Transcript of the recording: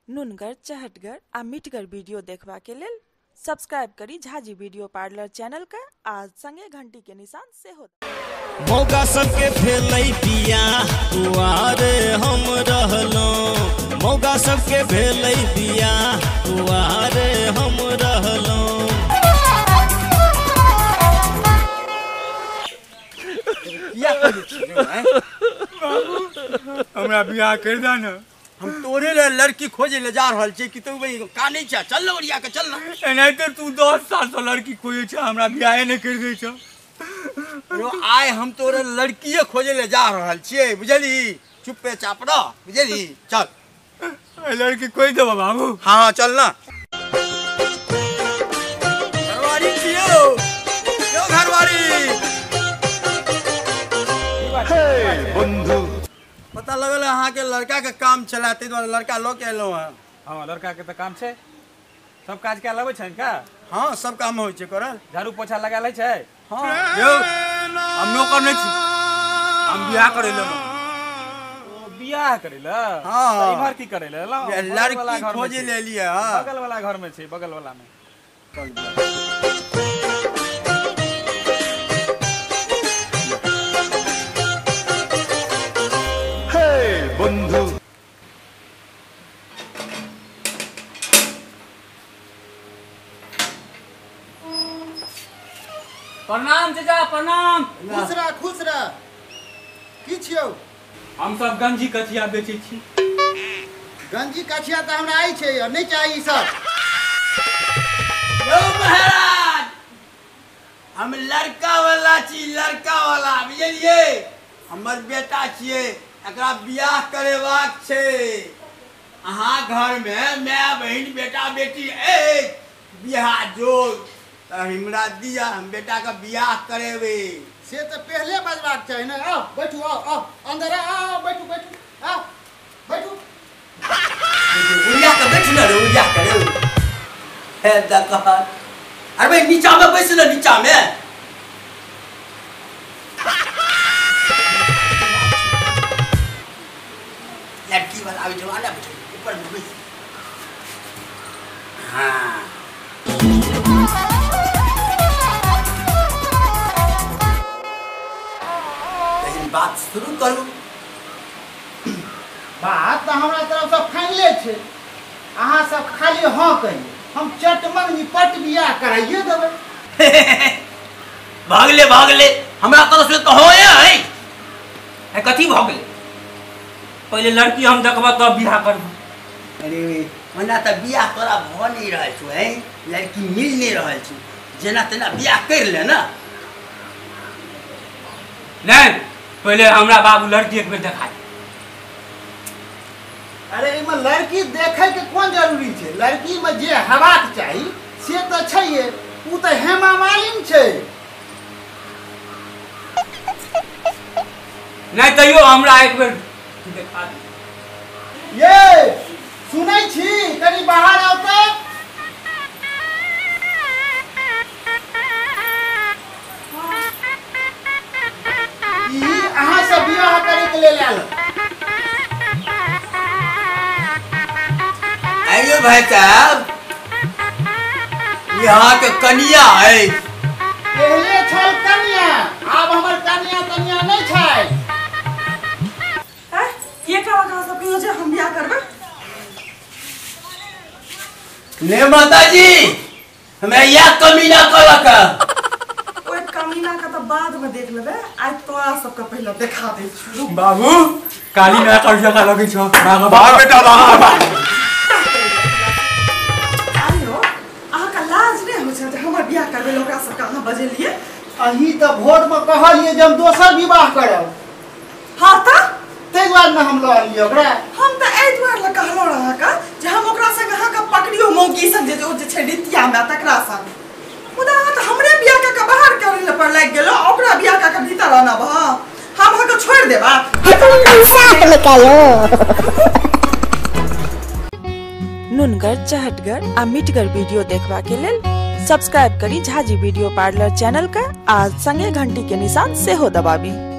नुनगर, चहटगर आ मीठगर वीडियो देखबा के लेल सब्सक्राइब करी झाजी वीडियो पार्लर चैनल का आज संगे घंटी के निशान से होता। मौका सबके भेलै पिया तुआरे हम रहलो, मौका सबके भेलै पिया तुआरे हम रहलो। हमरा बियाह कर दा ना, हम तोरे ले लड़की खोजे ले जा रहल छी कि तू भाई का नहीं छ, चल ना ओरिया के चल ना। नहीं तो तू 10 साल से लड़की खोजे छ, हमरा बियाह नहीं कर दे छ। रो आय हम तोरे लड़कीए खोजे ले जा रहल छी, बुझली? चुप्पे चाप रह, बुझली? चल लड़की खोज दे बाबू। हां चल ना। घरवारी छियो यो घरवारी। हे बंधु, पता लगल अहाँ के लड़का के काम चलाते द्वारा लड़का लो के एलो है। हां लड़का के तो काम छे, सब काज के लगबै छन का? हां सब काम होय छे करल, झाड़ू पोछा लगा लै छे। हां यो हम नौकर नहीं छी, हम बियाह करे लो। ओ बियाह करे ल? हां तो इमहर की करे ल? लड़की खोजे ले लिए। हां बगल वाला घर में छे, बगल वाला में। बंधु प्रणाम चाचा, प्रणाम। खुश रह। की छियो? हम सब गंजी कचिया बेचै छी। गंजी कचिया तो हमरा आई छे, नहीं चाहिए सब। यो महाराज, हम लड़का वाला छी, लड़का वाला, बुझलिए? हमर बेटा छिए, एकरा बियाह करेबाक छे। अहाँ घर में माय बहन बेटा बेटी एक बियाह जोग हमरा दिया, हम बेटा का बियाह करेबे। से तो पहले बजबाक चाहिए ना। आओ बैठू, आओ अंदर आओ, बैठू बैठू, आओ बैठू। उड़िया के बैठ ना रे, उड़िया करे है दकहर। अरे भाई नीचा में बैठ ना, नीचा में। लड़की वाला अभी जवाना बैठो, ऊपर में बैठ। हाँ बात शुरू करू। बात तो हमारा तरफ से फाइनले छे, अहाँ सब खाली हाँ कहिए, हम चटमन निपट बियाह कराइए देबै। भागले हमरा तरफ से तो होए है कथी भागले? पहले लड़की हम देखबा तब बियाह करब। अरे मना त बियाह तोरा भ नहीं रहल छु है, लड़की मिल नहीं रहल छु, जेना तेना बियाह कर ले ना। नहीं पहले हमरा बाबू लड़की एक बेर देखा। अरे इमे लड़की देखे के कौन जरूरी छे? लड़की में जे हेबाक चाहिए से तो छैहे, उ तो हेमा मालिनी छे। नहीं तैयो हमरा एक बेर देखा दे। ये सुनै छी, कनी बाहर आओ त। ई अहाँ सब बियाह करे के लेल आयल। आइयो भाई साहब, यहाँ के कनिया है। पहले छल कनिया, अब हमर कनिया कनिया नहीं छै। ये का सब कहियो जे हम बियाह करबे? ने माताजी, हमें या कमीना करका। ओए कमीना का तो बाद में देख लेबे, आज तोरा सब का पहले दिखा दे छु। बाबू काली ना कर जका लगे छ, बाहर बेटा बाहर। आइयो अहाँ का लाज नहीं हो छै हमर बियाह करबे लोकरा सब का अहाँ बजेलिए? अही तो वोट में कहलिए जब दोसर विवाह करब। हां त ते दुआरे में हम लऽ लियो ओकरा। हम त ए दुआरे ल कहलो रहा का जे हम ओकरा संग अहाँ का पकड़ियो मौकी संग जे छै रितिया में तकरा संग। खुदा त हमरे बियाह का बाहर करे ल पर लाग गेलो, ओकरा बियाह का भीतर आना बा। हम अहाँ को छोड़ देबा। साथ निकालो। नुनगर, चहटगर आ मीठगर वीडियो देखबा के लेल सब्सक्राइब करी झाजी वीडियो पार्लर चैनल का आज संगे घंटी के निशान से हो दबाबी।